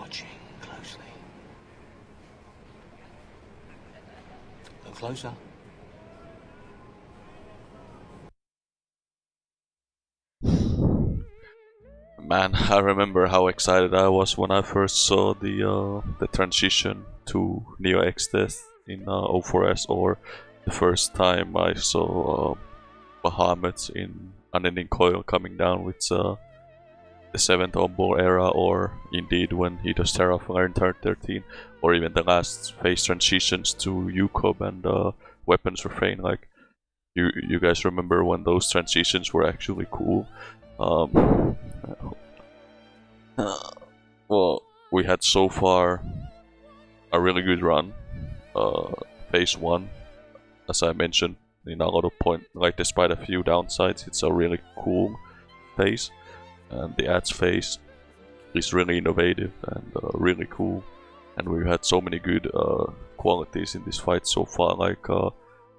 watching closely. Look closer. Man, I remember how excited I was when I first saw the transition to Neo X-Death in 04S, or the first time I saw Bahamut in Unending Coil coming down with the 7th Ombol era, or indeed when he does Terraform in turn 13, or even the last phase transitions to UCOB and Weapons Refrain. Like, you guys remember when those transitions were actually cool? Well, we had so far a really good run. Phase 1, as I mentioned, in a lot of point, like despite a few downsides, it's a really cool phase. And the ads phase is really innovative and really cool. And we've had so many good qualities in this fight so far, like a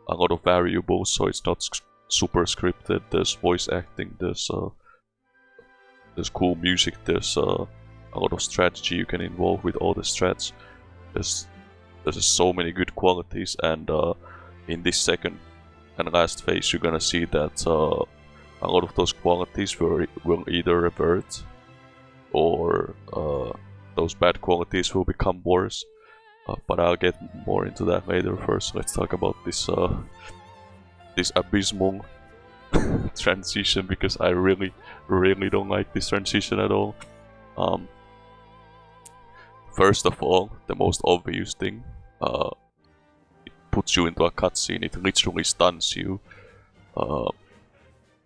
lot of variables, so it's not super scripted. There's voice acting, there's cool music, there's a lot of strategy you can involve with all the strats. There's so many good qualities, and in this second and last phase you're gonna see that a lot of those qualities will either revert, or those bad qualities will become worse. But I'll get more into that later. First, let's talk about this abysmal transition, because I really don't like this transition at all. First of all, the most obvious thing, it puts you into a cutscene. It literally stuns you.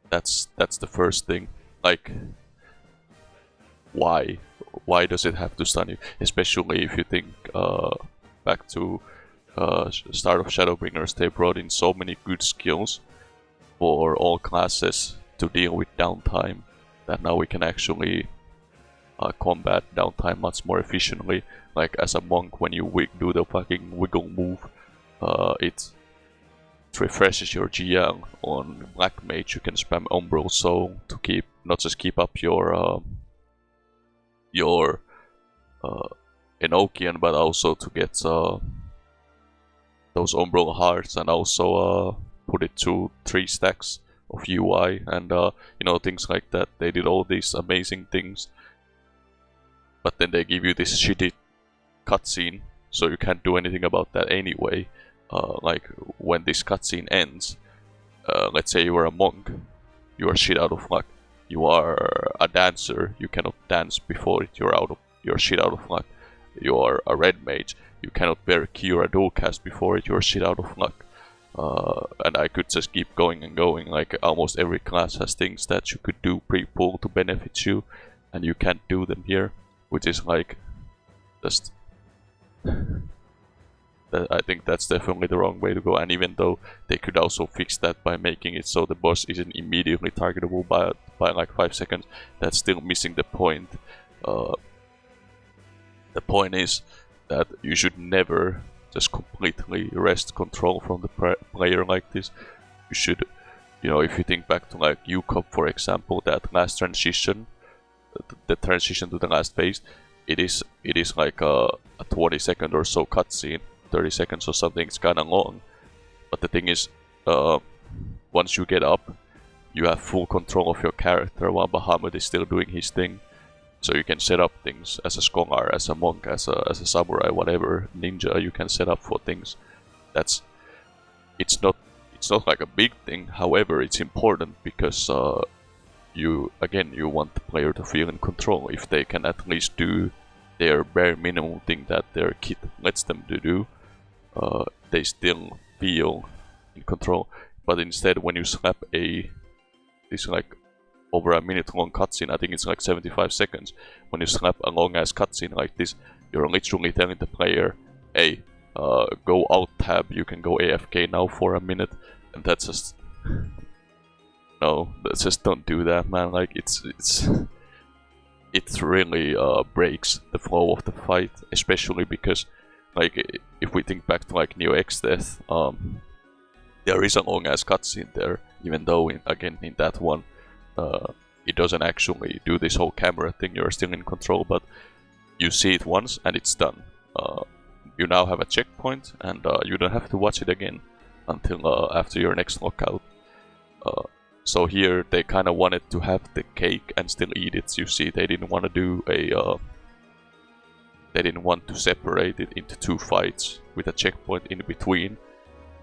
That's the first thing. Like, why does it have to stun you? Especially if you think back to start of Shadowbringers, they brought in so many good skills for all classes to deal with downtime, that now we can actually combat downtime much more efficiently. Like as a monk, when you do the fucking wiggle move, it refreshes your GL. On Black Mage you can spam Umbral Soul to not just keep up your Enochian, but also to get those Umbral Hearts, and also put it to 3 stacks of UI, and things like that. They did all these amazing things, but then they give you this shitty cutscene, so you can't do anything about that anyway. Like when this cutscene ends, let's say you are a monk, you are shit out of luck. You are a dancer, you cannot dance before it, you're shit out of luck. You are a red mage, you cannot bear cure a dual cast before it, you're shit out of luck. And I could just keep going and going. Like almost every class has things that you could do pre-pull to benefit you, and you can't do them here, which is like just I think that's definitely the wrong way to go. And even though they could also fix that by making it so the boss isn't immediately targetable by like 5 seconds, that's still missing the point. The point is that you should never just completely wrest control from the player like this. You should, if you think back to like UCOP, for example, that last transition, the transition to the last phase, it is like a 20-second or so cutscene, 30 seconds or something. It's kind of long, but the thing is, once you get up, you have full control of your character while Bahamut is still doing his thing. So you can set up things as a scholar, as a monk, as a samurai, whatever ninja. You can set up for things. It's not like a big thing. However, it's important because you want the player to feel in control. If they can at least do their bare minimum thing that their kit lets them to do, they still feel in control. But instead, when you slap this like over a minute long cutscene, I think it's like 75 seconds. When you slap a long ass cutscene like this, you're literally telling the player, hey, go alt tab, you can go AFK now for a minute, and that's just no, just don't do that, man. Like it really breaks the flow of the fight, especially because like if we think back to like Neo X-Death, there is a long ass cutscene there, even though in that one it doesn't actually do this whole camera thing. You're still in control, but you see it once and it's done. You now have a checkpoint, and you don't have to watch it again until after your next knockout. So here they kind of wanted to have the cake and still eat it. You see, they didn't want to do a they didn't want to separate it into 2 fights with a checkpoint in between,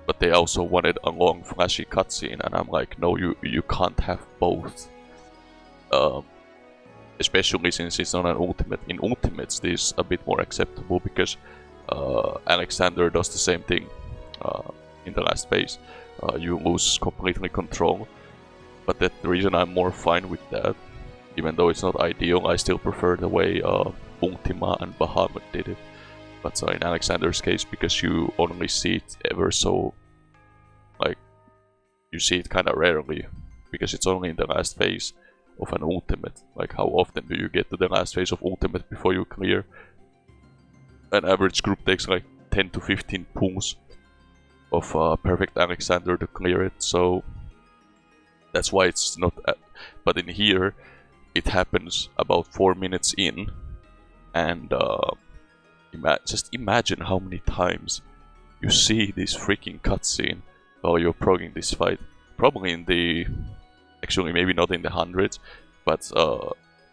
but they also wanted a long flashy cutscene, and I'm like, no, you can't have both. Especially since it's not an ultimate. In ultimates this is a bit more acceptable because Alexander does the same thing in the last phase. You lose completely control, but that's the reason I'm more fine with that. Even though it's not ideal, I still prefer the way Ultima and Bahamut did it. But in Alexander's case, because you only see it ever so, like, you see it kind of rarely, because it's only in the last phase of an ultimate. Like, how often do you get to the last phase of ultimate before you clear? An average group takes like 10 to 15 pulls of perfect Alexander to clear it, so that's why it's not. But in here, it happens about 4 minutes in, and just imagine how many times you see this freaking cutscene while you're progging this fight. Probably in the, actually maybe not in the hundreds, but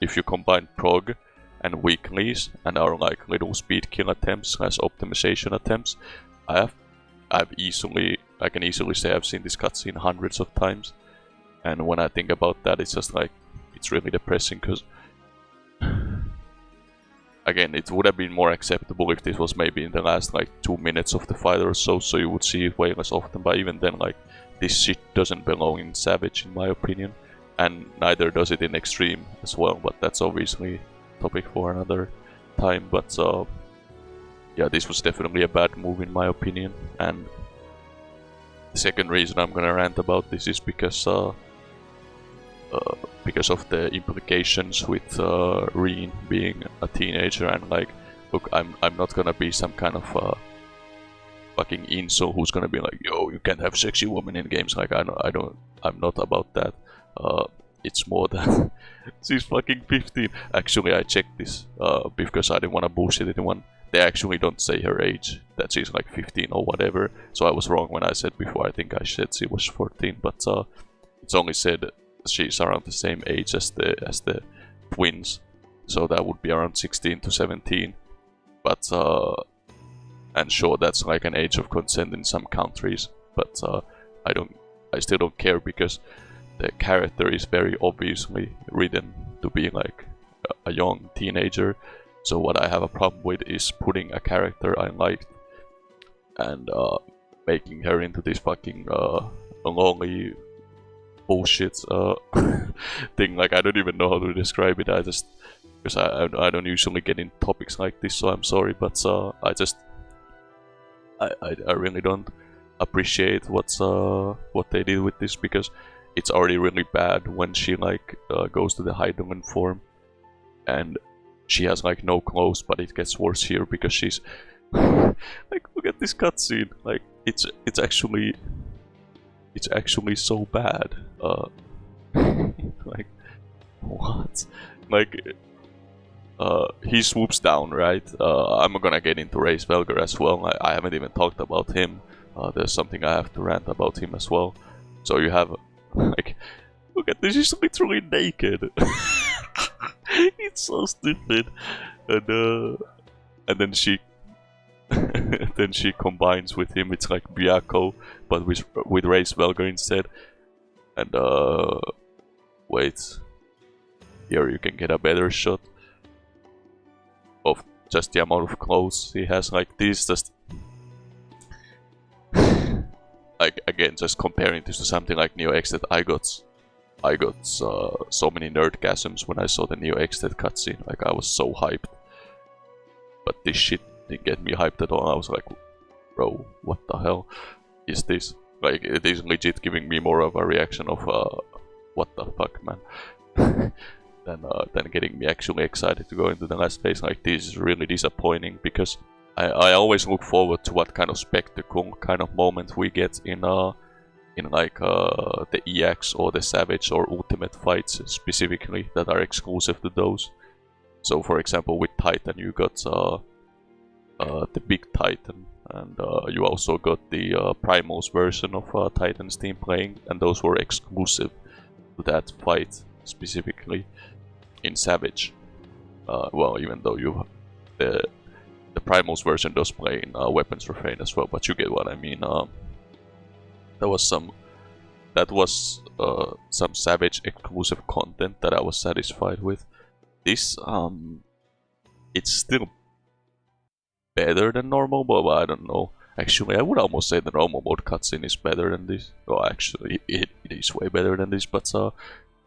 if you combine prog and weeklies and our like little speed kill attempts / optimization attempts, I can easily say I've seen this cutscene hundreds of times. And when I think about that, it's just like, it's really depressing, because again, it would have been more acceptable if this was maybe in the last like 2 minutes of the fight or so you would see it way less often. But even then, like, this shit doesn't belong in Savage in my opinion, and neither does it in Extreme as well, but that's obviously a topic for another time. But yeah, this was definitely a bad move in my opinion. And the second reason I'm gonna rant about this is because of the implications with Reen being a teenager. And like, look, I'm not gonna be some kind of fucking incel who's gonna be like, yo, you can't have sexy women in games. Like, I'm not about that. It's more that she's fucking 15. Actually, I checked this because I didn't want to bullshit anyone. They actually don't say her age, that she's like 15 or whatever. So I was wrong when I said before. I think I said she was 14, but it's only said she's around the same age as the twins. So that would be around 16 to 17. But and sure, that's like an age of consent in some countries. But I still don't care, because the character is very obviously written to be like a young teenager. So what I have a problem with is putting a character I liked and making her into this fucking lonely bullshit thing. Like, I don't even know how to describe it. I just, because I don't usually get in topics like this, so I'm sorry, but I really don't appreciate what they did with this, because it's already really bad when she like goes to the Heidelin form and she has like no clothes, but it gets worse here because she's like, look at this cutscene. Like, it's actually so bad. Like, what? Like, he swoops down, right? I'm gonna get into Race Velger as well. I haven't even talked about him. There's something I have to rant about him as well. So you have, like, look at this, he's literally naked. It's so stupid. And then she then she combines with him. It's like Byako, but with Race Velger instead. And wait, here you can get a better shot of just the amount of clothes he has. Like, this just like, again, just comparing this to something like Neo X, that I got so many nerdgasms when I saw the Neo X cutscene. Like, I was so hyped, but this shit didn't get me hyped at all. I was like, bro, what the hell is this? Like, it is legit giving me more of a reaction of what the fuck, man, than getting me actually excited to go into the last phase. Like, this is really disappointing, because I always look forward to what kind of spectacle kind of moment we get in like the EX or the Savage or Ultimate fights specifically that are exclusive to those. So for example, with Titan you got the big Titan, and you also got the Primals version of Titan's team playing, and those were exclusive to that fight specifically in Savage. Well, even though you the Primals version does play in Weapons Refrain as well, but you get what I mean. That was some Savage exclusive content that I was satisfied with. This it's still better than normal, but I don't know. Actually, I would almost say the normal mode cutscene is better than this. Well, actually, it is way better than this. But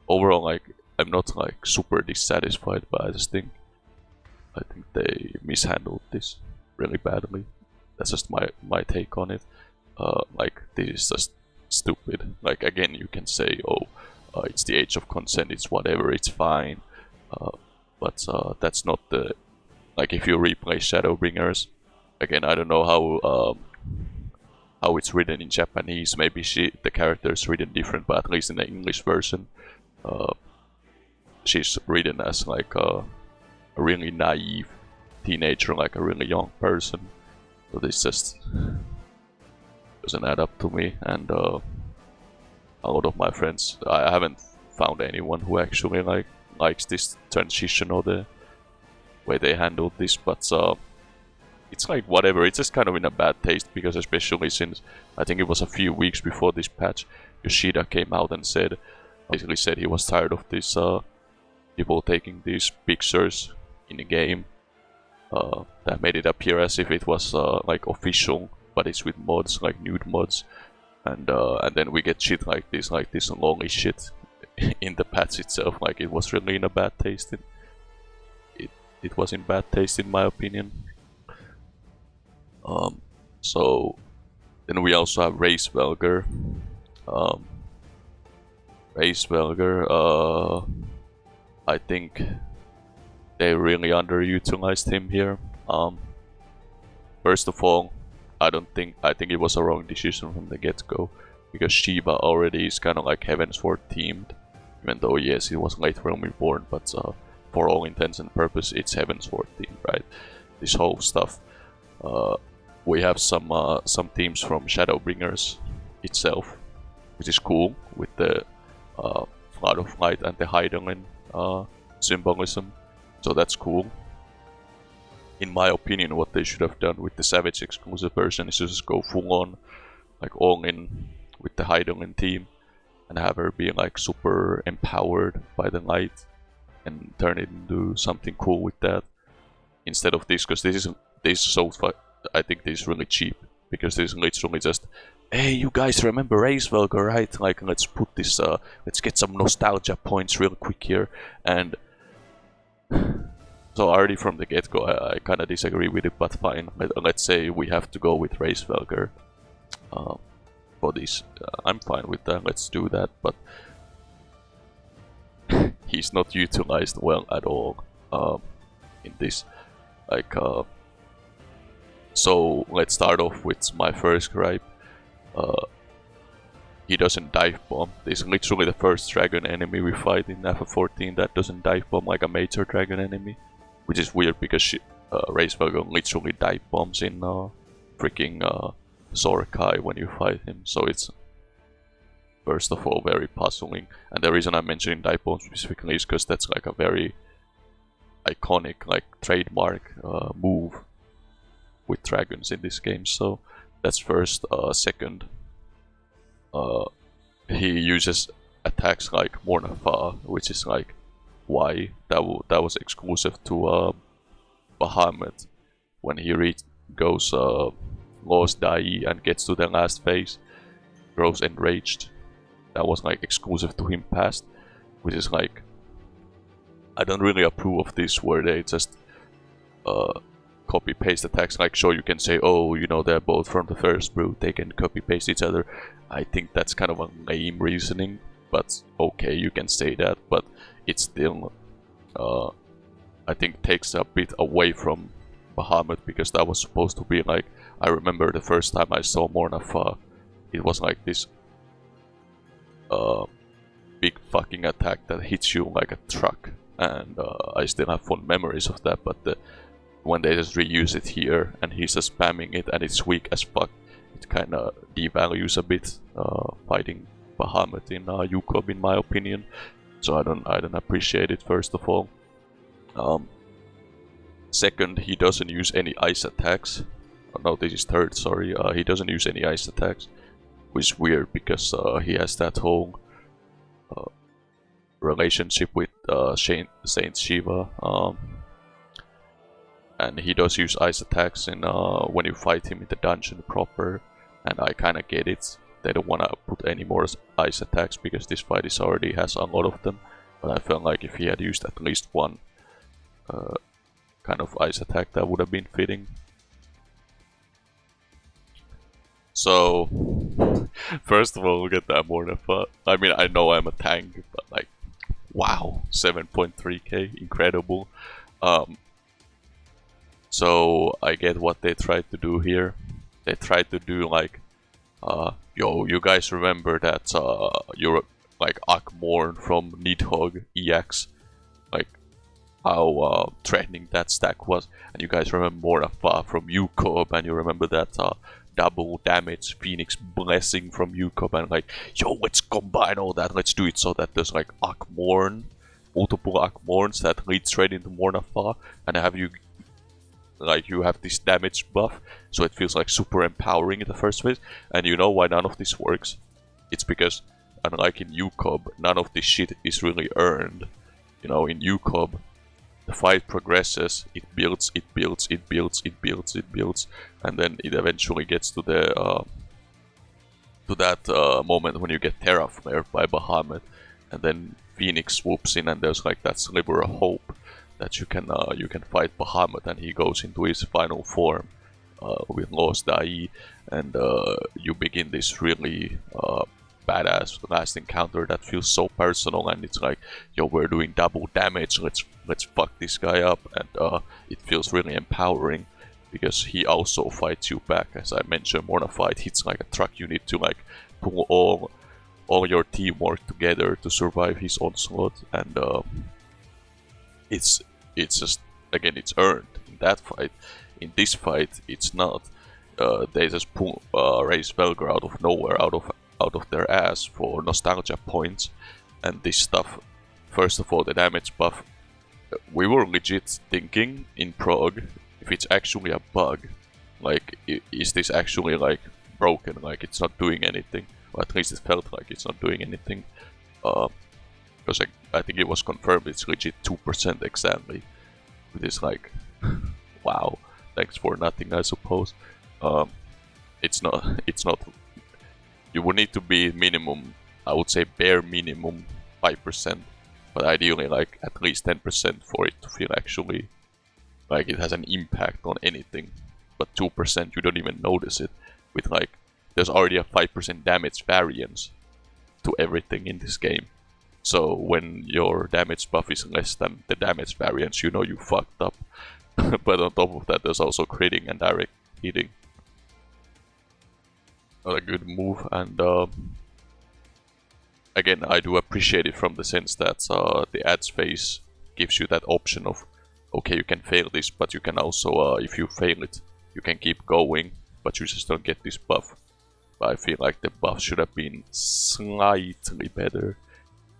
overall, like, I'm not like super dissatisfied by this thing. I think they mishandled this really badly. That's just my take on it. Like, this is just stupid. Like, again, you can say, oh, it's the age of consent. It's whatever. It's fine. But that's not the. Like, if you replay Shadowbringers, again, I don't know how it's written in Japanese. Maybe the character is written different, but at least in the English version, she's written as like a really naive teenager, like a really young person. So this just doesn't add up to me. And a lot of my friends, I haven't found anyone who actually likes this transition or the way they handled this, but it's like whatever. It's just kind of in a bad taste, because especially since I think it was a few weeks before this patch, Yoshida came out and basically said he was tired of this people taking these pictures in the game that made it appear as if it was like official, but it's with mods, like nude mods, and then we get shit like this lolly shit in the patch itself. Like, it was really in a bad taste. It was in bad taste, in my opinion. So then we also have Race Velger. Race Velger, I think they really underutilized him here. First of all, I think it was a wrong decision from the get-go, because Shiva already is kind of like Heavensward themed, even though yes, it was late Realm Reborn, but for all intents and purposes, it's Heavensward themed, right? This whole stuff. We have some themes from Shadowbringers itself, which is cool, with the Flood of Light and the Heidelin symbolism. So that's cool. In my opinion, what they should have done with the Savage exclusive version is just go full on, like all in with the Heidelin team, and have her be like super empowered by the light, and turn it into something cool with that, instead of this, because this is so I think this is really cheap, because this is literally just, hey, you guys remember Racevelger, right? Like, let's put this, let's get some nostalgia points real quick here, and so already from the get-go I kind of disagree with it, but fine. Let's say we have to go with Racevelger for this. I'm fine with that, let's do that, but he's not utilized well at all in this. Like, so let's start off with my first gripe. He doesn't dive bomb. This is literally the first dragon enemy we fight in FF14 that doesn't dive bomb like a major dragon enemy, which is weird, because Racevelger literally dive bombs in freaking Zorkai when you fight him. So it's, first of all, very puzzling. And the reason I'm mentioning dive bomb specifically is because that's like a very iconic, like, trademark move with dragons in this game. So that's first. Second, he uses attacks like Mornafa, which is like, why? That was exclusive to Bahamut. When he goes Lost Dai and gets to the last phase, grows enraged. That was like exclusive to him past, which is like, I don't really approve of this, where they just copy paste attacks. Like, sure, you can say, oh, you know, they're both from the first brew, they can copy paste each other. I think that's kind of a lame reasoning, but okay, you can say that, but it still I think takes a bit away from Bahamut, because that was supposed to be like, I remember the first time I saw Mornafa, it was like this big fucking attack that hits you like a truck, and I still have fond memories of that. But when they just reuse it here, and he's just spamming it, and it's weak as fuck, it kind of devalues a bit fighting Bahamut in UCOB, in my opinion. So I don't appreciate it, first of all. Second, he doesn't use any ice attacks. Oh, no, this is third, sorry. He doesn't use any ice attacks, which is weird because he has that whole relationship with Saint Shiva. And he does use ice attacks in when you fight him in the dungeon proper, and I kind of get it. They don't want to put any more ice attacks because this fight already has a lot of them. But I felt like if he had used at least one kind of ice attack, that would have been fitting. So, first of all, look at that Mornafa. I mean, I know I'm a tank, but like, wow, 7.3k, incredible. So I get what they tried to do here. They tried to do like, yo, you guys remember that you're like Akmorn from Nidhogg EX, like how threatening that stack was, and you guys remember Mornafa from UCOB, and you remember that double damage Phoenix Blessing from UCOB, and like, yo, let's combine all that, let's do it so that there's like Akmorn, multiple Akmorns that lead straight into Mornafa, and have you like you have this damage buff, so it feels like super empowering in the first place. And you know why none of this works? It's because, unlike in UCOB, none of this shit is really earned. You know, in UCOB, the fight progresses, it builds, it builds, it builds, it builds, it builds, and then it eventually gets to the moment when you get Terra Flared by Bahamut, and then Phoenix swoops in, and there's like that sliver of hope that you can fight Bahamut, and he goes into his final form with Lost Dai, and you begin this really badass last encounter that feels so personal, and it's like, yo, we're doing double damage, let's fuck this guy up, and it feels really empowering because he also fights you back. As I mentioned, Mornafa hits like a truck. You need to like pull all your teamwork together to survive his onslaught, and it's just, again, it's earned in that fight. In this fight, it's not. They just pull raise Velgar out of nowhere, out of their ass for nostalgia points, and this stuff. First of all, the damage buff. We were legit thinking in Prague if it's actually a bug. Like, is this actually like broken? Like, it's not doing anything, or at least it felt like it's not doing anything. Because I think it was confirmed it's legit 2% exactly. It is like, wow, thanks for nothing, I suppose. It's not. You would need to be minimum, I would say bare minimum 5%, but ideally like at least 10% for it to feel actually like it has an impact on anything. But 2%, you don't even notice it. With like, there's already a 5% damage variance to everything in this game. So when your damage buff is less than the damage variance, you know you fucked up. But on top of that, there's also critting and direct hitting. Not a good move, and again, I do appreciate it from the sense that the ads phase gives you that option of, okay, you can fail this, but you can also, if you fail it, you can keep going, but you just don't get this buff. But I feel like the buff should have been slightly better.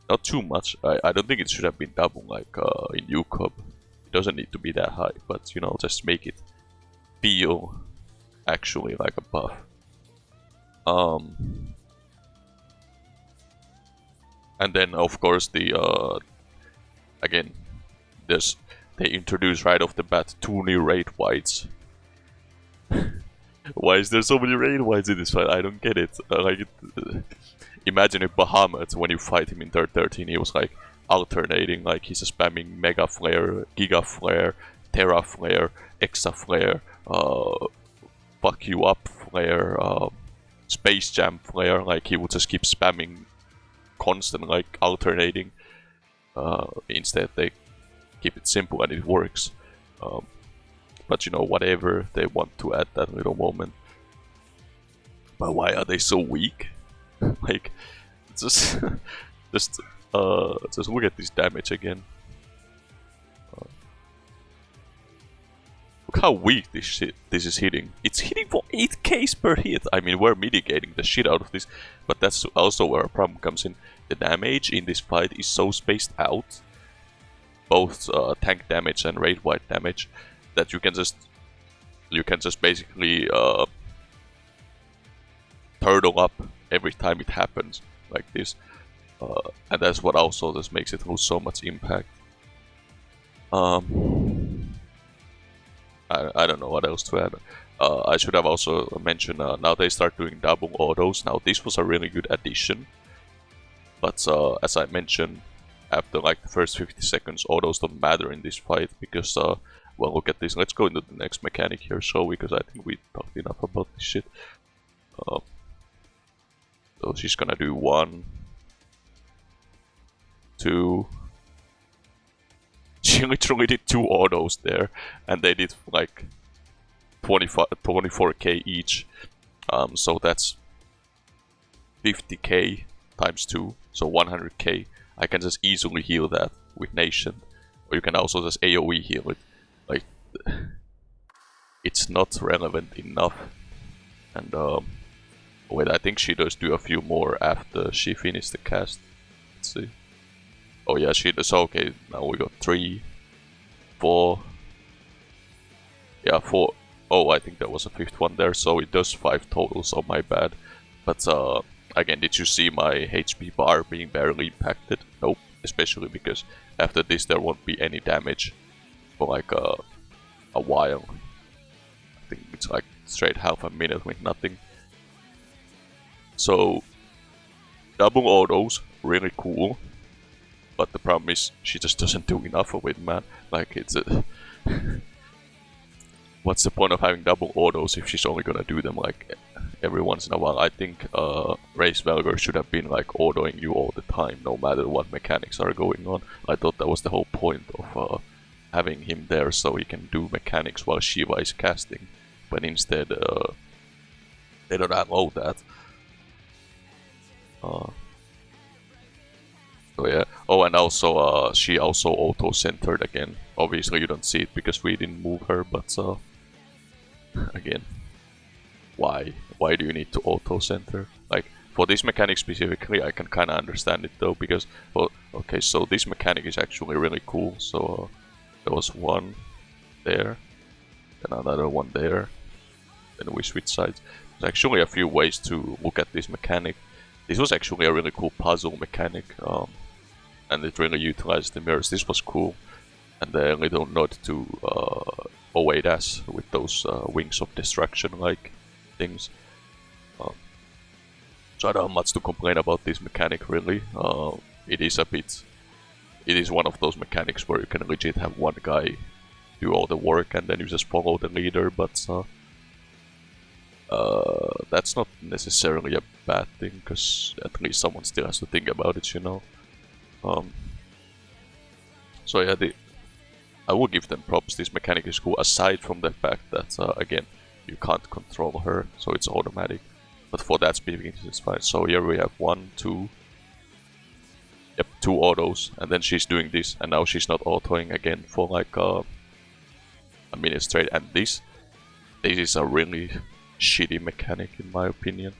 Not too much. I don't think it should have been double like in UCOB. It doesn't need to be that high, but you know, just make it feel actually like a buff. And then of course the again, they introduce right off the bat 2 new raid whites. Why is there so many raid whites in this fight? I don't get it. Imagine if Bahamut, when you fight him in third 13, he was like alternating, like he's spamming Mega Flare, Giga Flare, Terra Flare, Exa Flare, Fuck You Up Flare, Space Jam Flare, like he would just keep spamming constant, like alternating. Instead they keep it simple and it works. But you know, whatever, they want to add that little moment. But why are they so weak? Like, just look at this damage again. how weak this is hitting. It's hitting for 8Ks per hit. I mean, we're mitigating the shit out of this, but that's also where a problem comes in. The damage in this fight is so spaced out, both tank damage and raid-wide damage, that you can just basically turtle up every time it happens like this, and that's what also just makes it lose so much impact. I don't know what else to add. I should have also mentioned now they start doing double autos. Now this was a really good addition, but as I mentioned, after like the first 50 seconds, autos don't matter in this fight because well, look at this. Let's go into the next mechanic here, shall we? Because I think we talked enough about this shit. So she's gonna do 1, 2. She literally did 2 autos there, and they did like 24k each. So that's 50k times 2, so 100k. I can just easily heal that with Nation, or you can also just AoE heal it. Like, it's not relevant enough. And wait, I think she does do a few more after she finished the cast. Let's see. Oh yeah, she does. Okay, now we got 3, 4. Yeah, 4. Oh, I think there was a 5th one there, so it does 5 total, so my bad. But again, did you see my HP bar being barely impacted? Nope, especially because after this there won't be any damage for like a while. I think it's like straight half a minute with nothing. So, double autos, really cool. But the problem is, she just doesn't do enough of it, man. Like, it's a... What's the point of having double autos if she's only gonna do them, like, every once in a while? I think Race Valgar should have been, like, autoing you all the time, no matter what mechanics are going on. I thought that was the whole point of having him there, so he can do mechanics while Shiva is casting. But instead, they don't allow that. So yeah. Oh, and also she also auto-centered again. Obviously you don't see it because we didn't move her, but again, why do you need to auto-center? Like, for this mechanic specifically, I can kind of understand it though, because, well, okay, so this mechanic is actually really cool. So there was one there, and another one there, then we switch sides. There's actually a few ways to look at this mechanic. This was actually a really cool puzzle mechanic, and it really utilized the mirrors. This was cool, and the little nod to e8s with those wings of destruction-like things. So I don't have much to complain about this mechanic, really. It is one of those mechanics where you can legit have one guy do all the work and then you just follow the leader, but that's not necessarily a bad thing, because at least someone still has to think about it, you know. So yeah, I will give them props. This mechanic is cool, aside from the fact that, again, you can't control her, so it's automatic. But for that specific, it's fine. So here we have 1, 2... Yep, 2 autos, and then she's doing this, and now she's not autoing again for like a minute straight. And this is a really shitty mechanic in my opinion.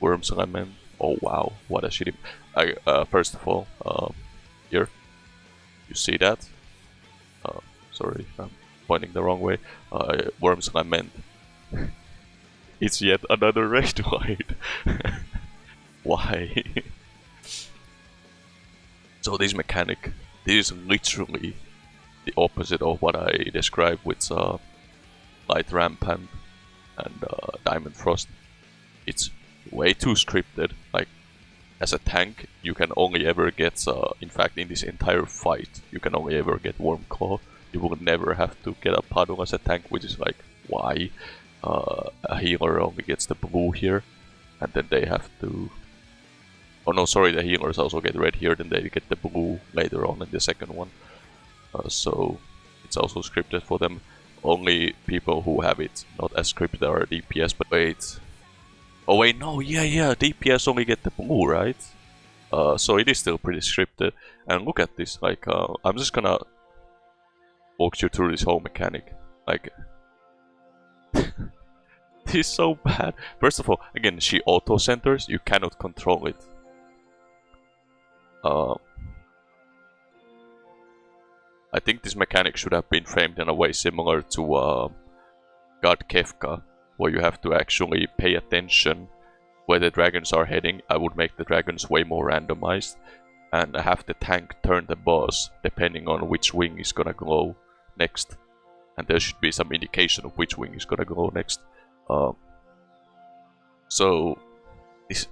Worms Element. Oh wow, what a shitty... first of all, here, you see that? Sorry, I'm pointing the wrong way. Worms Lament. It's yet another raid wide. Why? So this mechanic, this is literally the opposite of what I described with Light Rampant and Diamond Frost. It's way too scripted. Like, as a tank, you can only ever get, in fact in this entire fight, you can only ever get Worm Claw. You will never have to get a puddle as a tank, which is like, why? A healer only gets the blue here, and then they have to... Oh no, sorry, the healers also get red here, then they get the blue later on in the second one. So it's also scripted for them. Only people who have it not as scripted are DPS, but wait. Oh wait, no, yeah, DPS only get the blue, right? So it is still pretty scripted. And look at this, like, I'm just gonna walk you through this whole mechanic. Like, This is so bad. First of all, again, she auto-centers, you cannot control it. I think this mechanic should have been framed in a way similar to God Kefka, where you have to actually pay attention where the dragons are heading. I would make the dragons way more randomized, and have the tank turn the boss depending on which wing is gonna glow next. And there should be some indication of which wing is gonna glow next. So this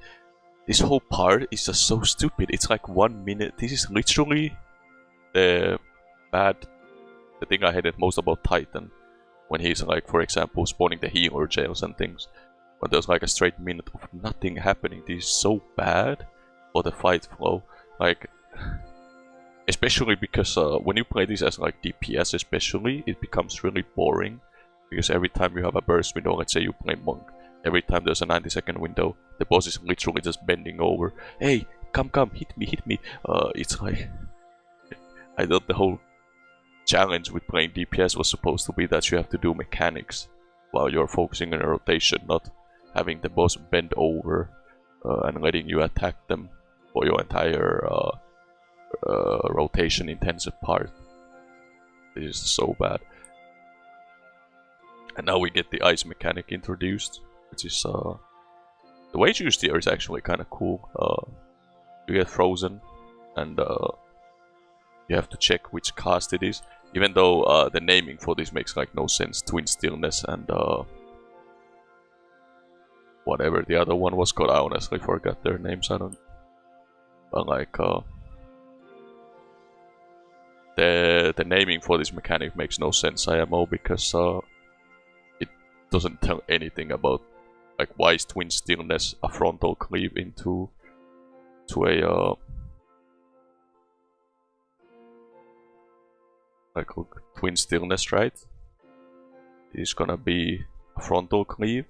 whole part is just so stupid. It's like 1 minute. This is literally the thing I hated most about Titan, when he's like, for example, spawning the healer jails and things. When there's like a straight minute of nothing happening. This is so bad for the fight flow. Like, especially because when you play this as like DPS especially, it becomes really boring. Because every time you have a burst window, let's say you play Monk, every time there's a 90-second window, the boss is literally just bending over. Hey, come, hit me. It's like, I thought the whole challenge with playing DPS was supposed to be that you have to do mechanics while you're focusing on a rotation, not having the boss bend over and letting you attack them for your entire rotation intensive part. This is so bad. And now we get the ice mechanic introduced, which is the way it's used here is actually kind of cool. You get frozen, and you have to check which cast it is. Even though the naming for this makes like no sense. Twin Stillness and whatever the other one was called. I honestly forgot their names. I don't. But like the naming for this mechanic makes no sense, IMO, because it doesn't tell anything about like why is Twin Stillness a frontal cleave into a like look, Twin Stillness, right? Is gonna be a frontal cleave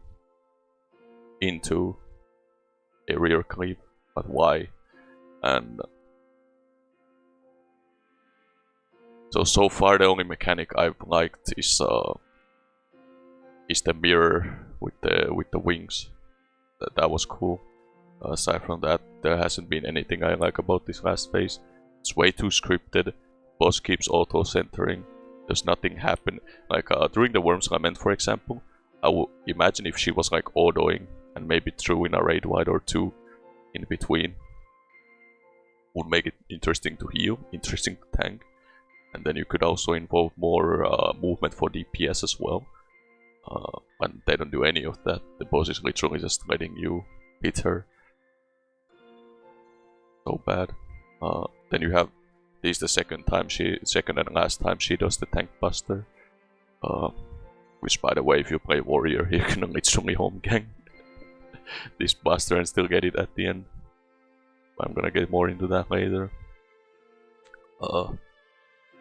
into a rear cleave, but why? And so far the only mechanic I've liked is the mirror with the wings. That was cool. Aside from that, there hasn't been anything I like about this last phase. It's way too scripted. Boss keeps auto-centering. There's nothing happen. Like during the Worm's Lament, for example, I would imagine if she was like autoing and maybe threw in a raid wide or two in between, would make it interesting to heal, interesting to tank, and then you could also involve more movement for DPS as well. But they don't do any of that. The boss is literally just letting you hit her. So bad. Then you have this is the second and last time she does the tank buster. Which, by the way, if you play warrior, you can literally home gang this buster and still get it at the end. I'm gonna get more into that later. But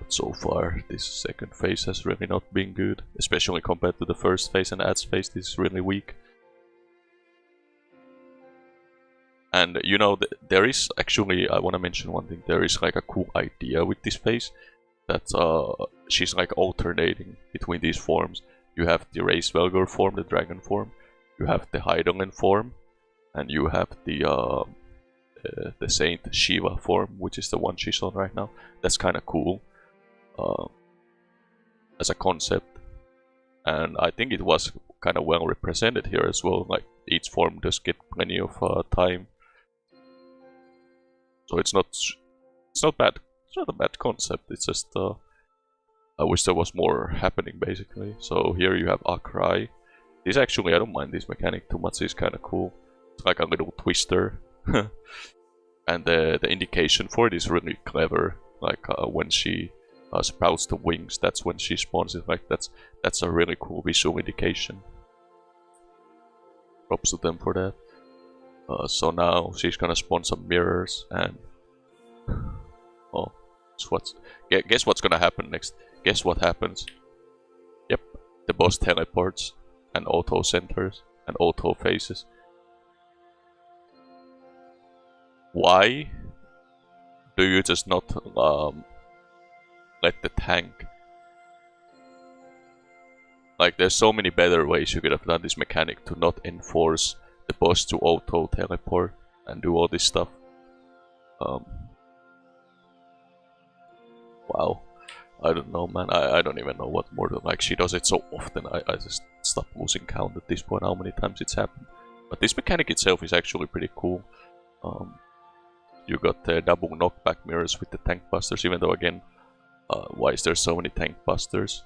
so far, this second phase has really not been good, especially compared to the first phase and ads phase. This is really weak. And you know, there is actually, I want to mention one thing. There is like a cool idea with this phase that she's like alternating between these forms. You have the Race Velgor form, the dragon form. You have the Heidelin form, and you have the Saint Shiva form, which is the one she's on right now. That's kind of cool as a concept, and I think it was kind of well represented here as well. Like each form does get plenty of time. So it's not bad. It's not a bad concept. It's just I wish there was more happening, basically. So here you have Akrai. This actually, I don't mind this mechanic too much. It's kind of cool. It's like a little twister, and the indication for it is really clever. Like when she sprouts the wings, that's when she spawns it. Like that's a really cool visual indication. Props to them for that. So now she's gonna spawn some mirrors, and oh, guess what's gonna happen next? Guess what happens? Yep, the boss teleports and auto centers and auto faces. Why do you just not let the tank Like, there's so many better ways you could have done this mechanic to not enforce the boss to auto teleport and do all this stuff. Wow. I don't know, man. I don't even know what more to like. She does it so often. I just stop losing count at this point how many times it's happened. But this mechanic itself is actually pretty cool. You got the double knockback mirrors with the tank busters, even though again, why is there so many tank busters?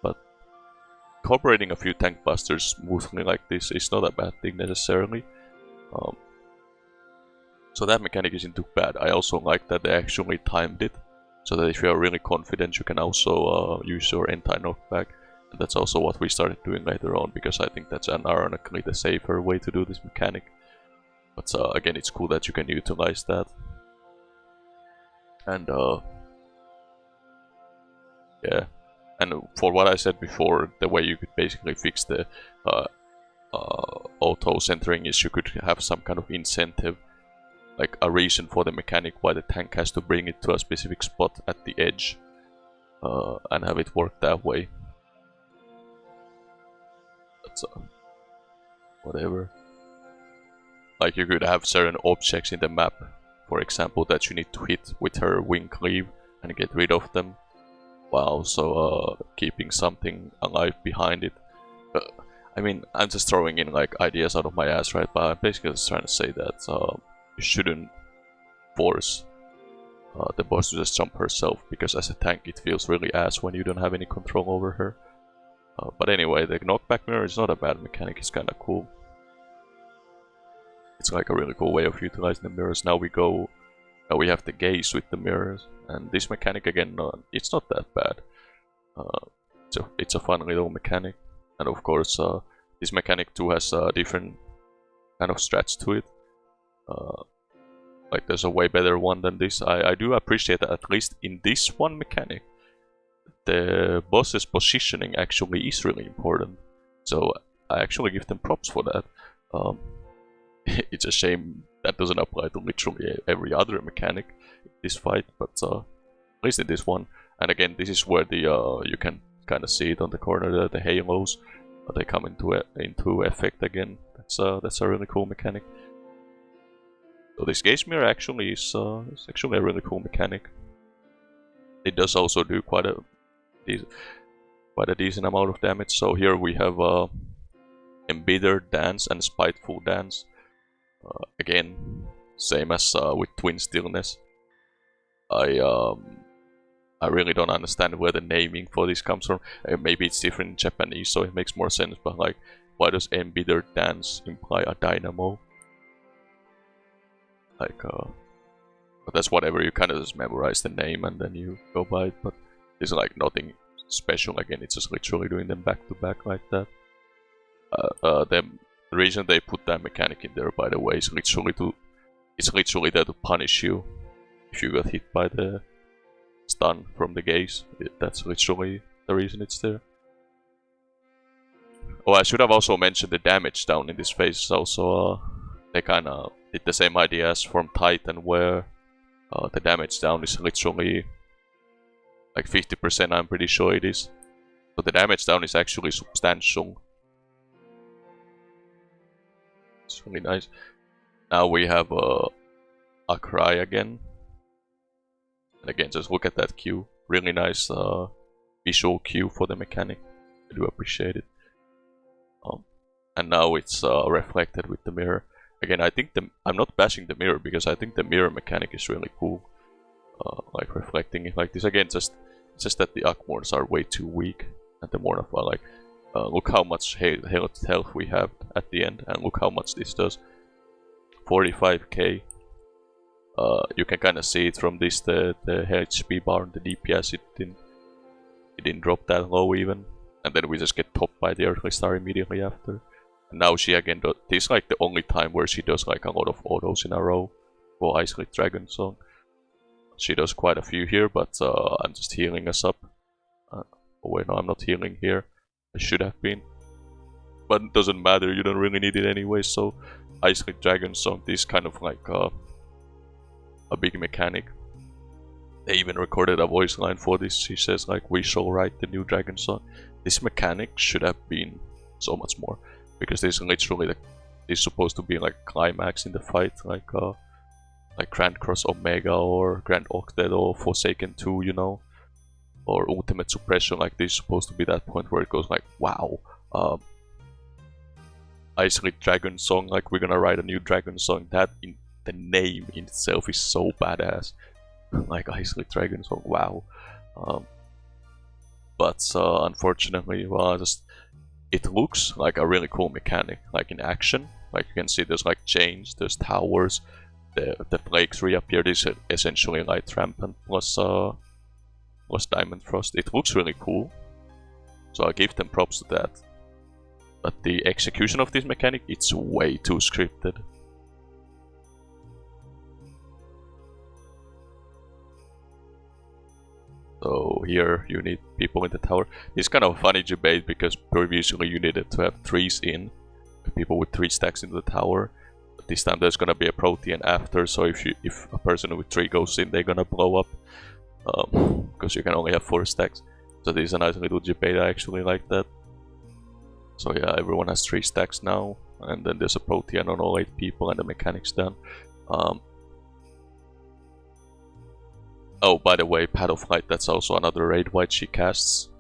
But incorporating a few tank busters smoothly like this is not a bad thing necessarily. So that mechanic isn't too bad. I also like that they actually timed it, so that if you are really confident you can also use your anti-knockback. And that's also what we started doing later on, because I think that's ironically the safer way to do this mechanic. But again, it's cool that you can utilize that. And yeah. And for what I said before, the way you could basically fix the auto-centering is you could have some kind of incentive, like a reason for the mechanic why the tank has to bring it to a specific spot at the edge, and have it work that way. That's whatever. Like, you could have certain objects in the map, for example, that you need to hit with her wing cleave and get rid of them, while also keeping something alive behind it. I mean, I'm just throwing in like ideas out of my ass, right? But I'm basically just trying to say that you shouldn't force the boss to just jump herself, because as a tank it feels really ass when you don't have any control over her. But anyway, the knockback mirror is not a bad mechanic, it's kinda cool. It's like a really cool way of utilizing the mirrors. Now we go, we have the gaze with the mirrors, and this mechanic again, it's not that bad. It's a fun little mechanic, and of course this mechanic too has a different kind of strats to it. Like, there's a way better one than this. I do appreciate that at least in this one mechanic, the boss's positioning actually is really important. So I actually give them props for that. It's a shame that doesn't apply to literally every other mechanic in this fight, but at least in this one. And again, this is where the you can kind of see it on the corner there, the halos. They come into effect again. That's a really cool mechanic. So this gaze mirror actually is actually a really cool mechanic. It does also do quite a decent amount of damage. So here we have embittered dance and spiteful dance. Again, same as with twin stillness. I really don't understand where the naming for this comes from. Maybe it's different in Japanese, so it makes more sense. But like, why does embittered dance imply a dynamo? Like, but that's whatever. You kind of just memorize the name and then you go by it. But it's like nothing special. Again, it's just literally doing them back to back like that. The reason they put that mechanic in there, by the way, is literally there to punish you if you got hit by the stun from the gaze. That's literally the reason it's there. Oh, I should have also mentioned the damage down in this phase is also they kind of did the same idea as from Titan, where the damage down is literally like 50%, I'm pretty sure it is. So the damage down is actually substantial. It's really nice. Now we have a cry again. And again, just look at that cue. Really nice visual cue for the mechanic. I do appreciate it. And now it's reflected with the mirror. Again, I think I'm not bashing the mirror, because I think the mirror mechanic is really cool. Like reflecting it like this. Again, it's just that the Akmors are way too weak. And the Mornafa, like, look how much health we have at the end, and look how much this does. 45k. You can kind of see it from this, the HP bar and the DPS, it didn't drop that low even. And then we just get topped by the Earthly Star immediately after. And now she again does, this is like the only time where she does like a lot of autos in a row for Ice Cliff Dragon Song. She does quite a few here, but I'm just healing us up. Oh wait, no, I'm not healing here. I should have been. But it doesn't matter, you don't really need it anyway, so Ice Cliff Dragon Song, this is kind of like a big mechanic. They even recorded a voice line for this. She says like, we shall write the new dragon song. This mechanic should have been so much more, because this is literally this is supposed to be like climax in the fight, like Grand Cross Omega or Grand Octet or Forsaken 2, you know, or Ultimate Suppression. Like this is supposed to be that point where it goes like, wow, Isolate Dragon Song, like we're gonna write a new dragon song. That in the name in itself is so badass. Like Isolate Dragon Song, wow. But unfortunately, well, it looks like a really cool mechanic, like in action. Like you can see there's like chains, there's towers, the flakes reappear. This is essentially Light Rampant plus Diamond Frost. It looks really cool, so I give them props to that. But the execution of this mechanic, it's way too scripted. So here you need people in the tower. It's kind of a funny debate because previously you needed to have 3s in, people with 3 stacks into the tower. But this time there's gonna be a Protean after, so if a person with 3 goes in, they're gonna blow up. Because you can only have 4 stacks. So this is a nice little debate, I actually like that. So yeah, everyone has 3 stacks now, and then there's a Protean on all 8 people and the mechanic's done. Oh, by the way, Path of Light, that's also another raid white she casts,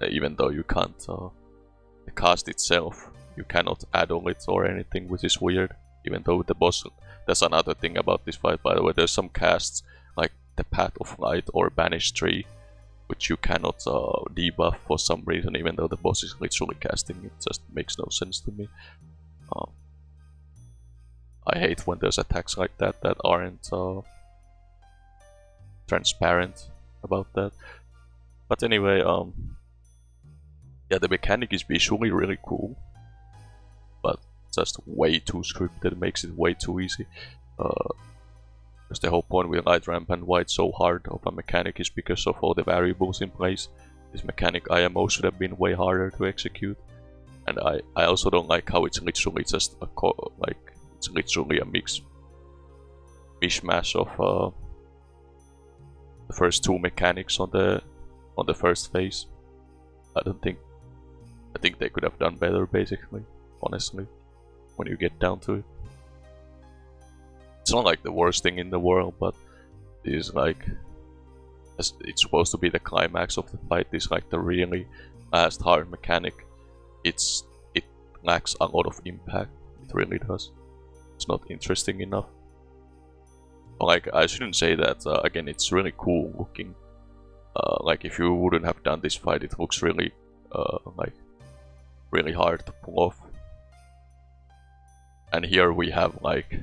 even though you can't the cast itself, you cannot add on it or anything, which is weird, even though with the boss. That's another thing about this fight, by the way. There's some casts, like the Path of Light or Banish Tree, which you cannot debuff for some reason, even though the boss is literally casting it. Just makes no sense to me. I hate when there's attacks like that aren't transparent about that. But anyway, yeah, the mechanic is visually really cool, but just way too scripted. Makes it way too easy. Because the whole point with Light Rampant why it's so hard of a mechanic is because of all the variables in place. This mechanic IMO should have been way harder to execute, and I also don't like how it's literally just a it's literally a mishmash of the first 2 mechanics on the first phase. I think they could have done better, basically, honestly, when you get down to it. It's not like the worst thing in the world, but it is like, it's supposed to be the climax of the fight. It's like the really last hard mechanic. It lacks a lot of impact. It really does. It's not interesting enough. Like, I shouldn't say that. Again, it's really cool looking. Like, if you wouldn't have done this fight, it looks really like really hard to pull off. And here we have like,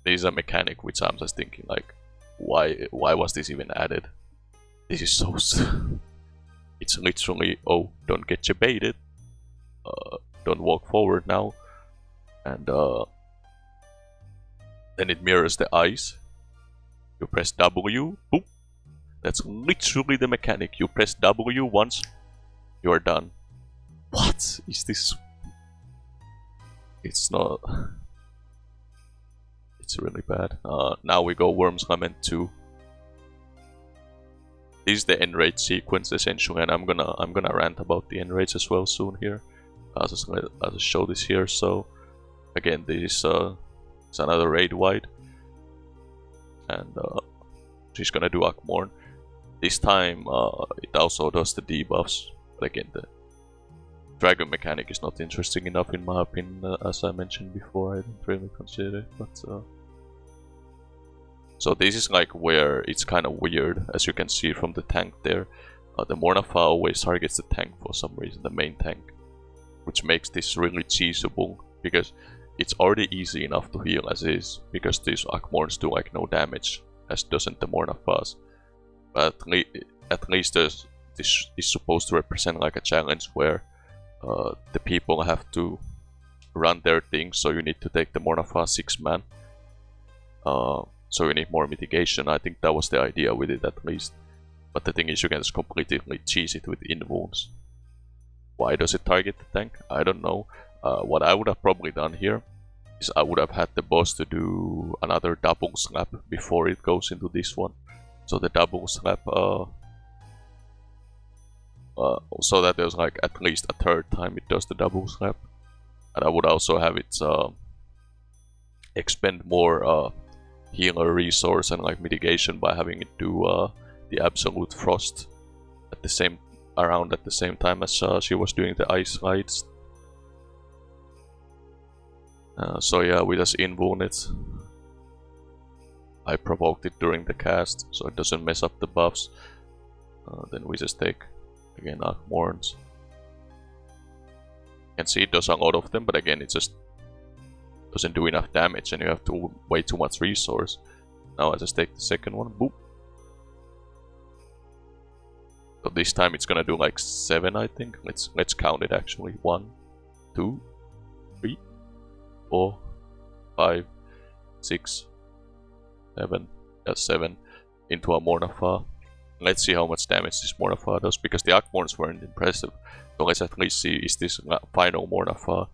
this is a mechanic which I'm just thinking like, why was this even added? This is so it's literally, oh, don't get you baited, don't walk forward now, and then it mirrors the eyes. You press W, boom. That's literally the mechanic. You press W once, you are done. What is this? It's not. It's really bad. Now we go Worm's Lament 2. This is the end raid sequence essentially, and I'm gonna rant about the end raids as well soon here. I'll just show this here. So again, this is it's another raid wide, and she's gonna do Akmorn. This time it also does the debuffs, but again the dragon mechanic is not interesting enough in my opinion. As I mentioned before, I didn't really consider it, but so this is like where it's kind of weird, as you can see from the tank there. The Mornafa always targets the tank for some reason, the main tank, which makes this really cheesable, because it's already easy enough to heal as is, because these Akmorns do like no damage, as doesn't the Mornafas. But at least this is supposed to represent like a challenge where the people have to run their things, so you need to take the Mornafa 6-man. So you need more mitigation. I think that was the idea with it at least. But the thing is, you can just completely cheese it with in-wounds. Why does it target the tank? I don't know. What I would have probably done here is I would have had the boss to do another double slap before it goes into this one. So the double slap, so that there's like at least a third time it does the double slap. And I would also have it expend more healer resource and like mitigation by having it do the absolute frost at the same time as she was doing the ice slides. So yeah, we just invuln it. I provoked it during the cast, so it doesn't mess up the buffs. Then we just take again Archmorns. You can see it does a lot of them, but again it just doesn't do enough damage and you have to way too much resource. Now I just take the second one, boop. So this time it's gonna do like 7, I think. Let's count it actually. 1, 2, 3, 4, 5, 6, 7. 7 into a Mornafa. Let's see how much damage this Mornafa does, because the Archmorns weren't impressive. So let's at least see, is this final Mornafa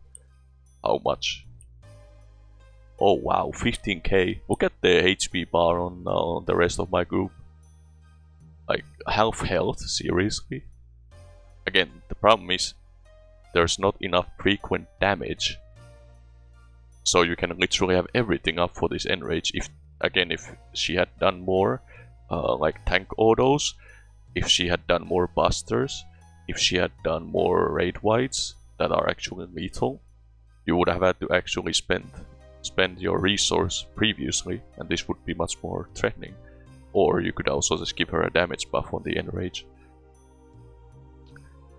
how much? Oh wow, 15k. Look at the HP bar on the rest of my group. Like, health, seriously? Again, the problem is there's not enough frequent damage. So you can literally have everything up for this enrage. If she had done more like tank autos, if she had done more busters, if she had done more raid wides that are actually lethal, you would have had to actually spend your resource previously, and this would be much more threatening. Or you could also just give her a damage buff on the enrage.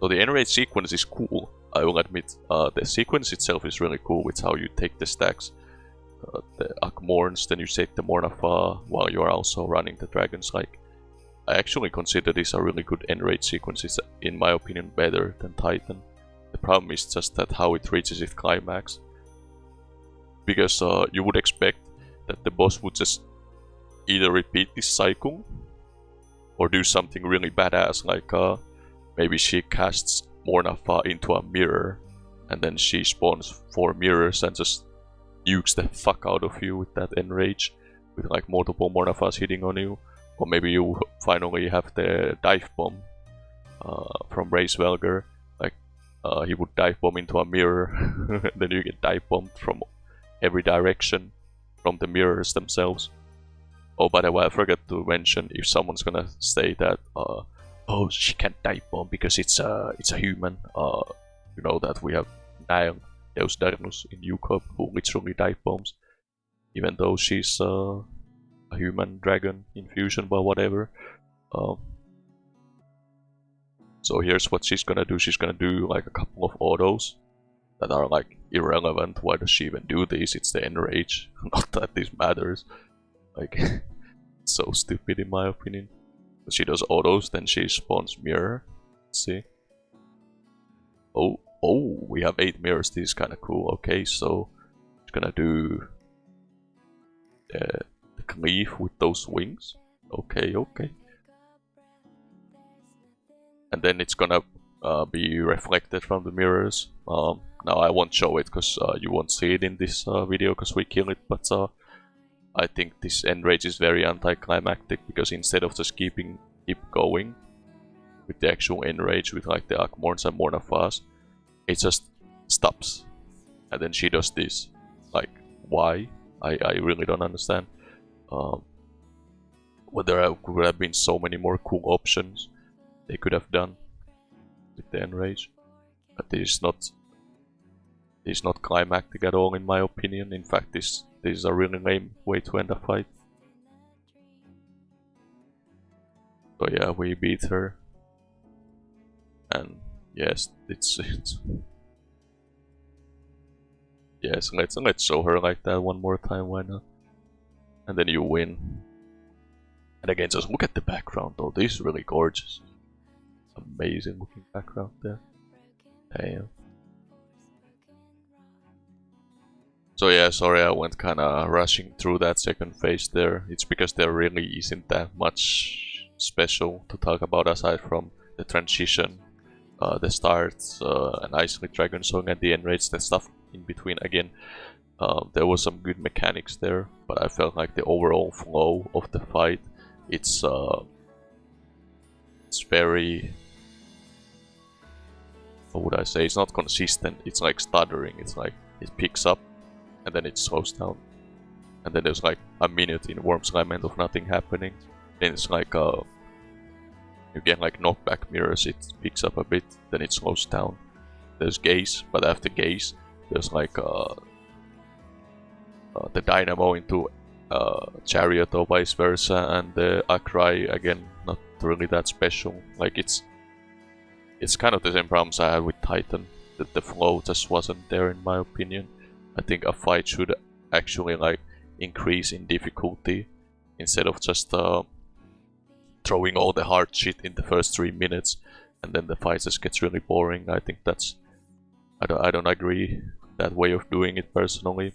So the enrage sequence is cool, I will admit. The sequence itself is really cool with how you take the stacks. The Archmorns, then you take the Mornafa while you are also running the dragons. Like, I actually consider this a really good enrage sequence. It's, in my opinion, better than Titan. The problem is just that how it reaches its climax. Because you would expect that the boss would just either repeat this cycle or do something really badass, like maybe she casts Mornafa into a mirror and then she spawns 4 mirrors and just nukes the fuck out of you with that enrage, with like multiple Mornafas hitting on you. Or maybe you finally have the dive bomb from Race Velger, like he would dive bomb into a mirror then you get dive bombed from every direction from the mirrors themselves. Oh, by the way, I forgot to mention, if someone's gonna say that oh, she can't dive bomb because it's a human, you know that we have Nile Deus Darnus in UCOP who literally dive bombs, even though she's a human dragon infusion, but whatever. So here's what she's gonna do. She's gonna do like a couple of autos that are like irrelevant. Why does she even do this? It's the enrage. Not that this matters. Like, it's so stupid in my opinion. But she does autos, then she spawns mirror. Let's see. Oh, we have 8 mirrors. This is kind of cool. Okay, so it's gonna do the cleave with those wings. Okay. And then it's gonna be reflected from the mirrors. Now I won't show it because you won't see it in this video because we kill it, but I think this enrage is very anticlimactic, because instead of just keep going with the actual enrage with like the Archmorns and Mornafas, it just stops. And then she does this. Like, why? I really don't understand. Well, there could have been so many more cool options they could have done with the enrage. But this is not climactic at all in my opinion. In fact, this is a really lame way to end a fight. So yeah, we beat her. And yes, it's yes, let's show her like that one more time, why not? And then you win. And again, just look at the background though, this is really gorgeous. Amazing looking background there. Damn. So yeah, sorry I went kinda rushing through that second phase there. It's because there really isn't that much special to talk about aside from the transition, the start, an Ice Dragon Song and the enrage, the stuff in between. Again, There was some good mechanics there, but I felt like the overall flow of the fight, it's very, what would I say, it's not consistent, it's like stuttering, it's like it picks up and then it slows down. And then there's like a minute in Worm Slime End of nothing happening. Then it's like you get like knockback mirrors, it picks up a bit, then it slows down. There's Gaze, but after Gaze, there's like the Dynamo into Chariot or vice versa, and the Akrai again, not really that special. Like it's kind of the same problems I had with Titan, that the flow just wasn't there in my opinion. I think a fight should actually like increase in difficulty instead of just throwing all the hard shit in the first 3 minutes and then the fight just gets really boring. I think that's, I don't agree that way of doing it personally.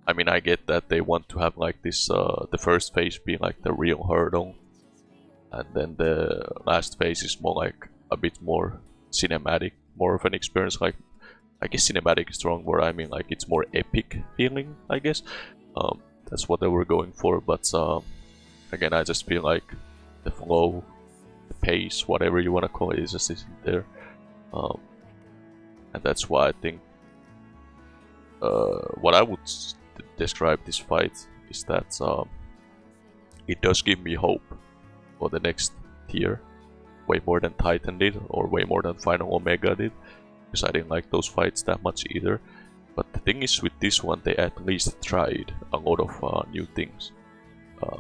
I mean, I get that they want to have like this, the first phase be like the real hurdle, and then the last phase is more like a bit more cinematic, more of an experience. Like, I guess cinematic is the wrong word, I mean like it's more epic feeling, I guess. That's what they were going for, but again, I just feel like the flow, the pace, whatever you want to call it, is just isn't there. And that's why I think what I would describe this fight is that it does give me hope for the next tier, way more than Titan did, or way more than Final Omega did, because I didn't like those fights that much either. But the thing is, with this one, they at least tried a lot of new things.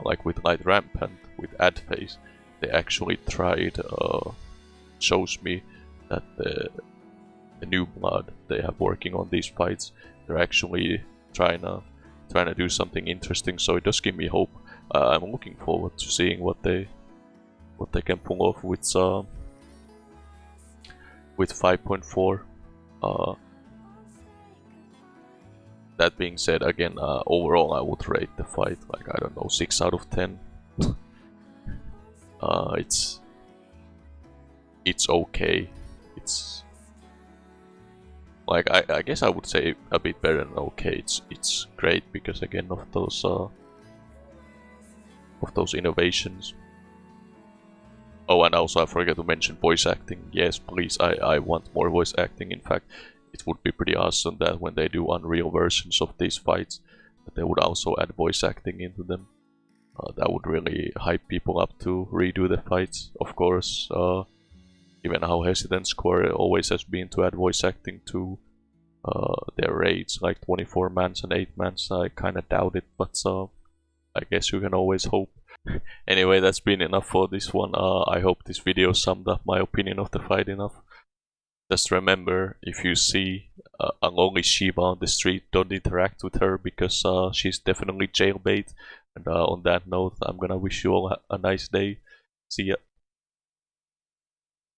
Like with Light Rampant, with Ad Phase, they actually tried, shows me that the new blood they have working on these fights, they're actually trying to do something interesting, so it does give me hope. I'm looking forward to seeing what they can pull off with 5.4. That being said, again, overall I would rate the fight like, I don't know, 6 out of 10. It's okay. It's like, I guess I would say a bit better than okay. It's great because again of those innovations. Oh, and also I forgot to mention voice acting. Yes, please, I want more voice acting. In fact, it would be pretty awesome that when they do Unreal versions of these fights, that they would also add voice acting into them. That would really hype people up to redo the fights. Of course, given how hesitant Square always has been to add voice acting to their raids, like 24-mans and 8-mans, I kinda doubt it, but I guess you can always hope. Anyway, that's been enough for this one. I hope this video summed up my opinion of the fight enough. Just remember, if you see a lonely Shiva on the street, don't interact with her, because she's definitely jailbait. And on that note, I'm gonna wish you all a nice day. See ya.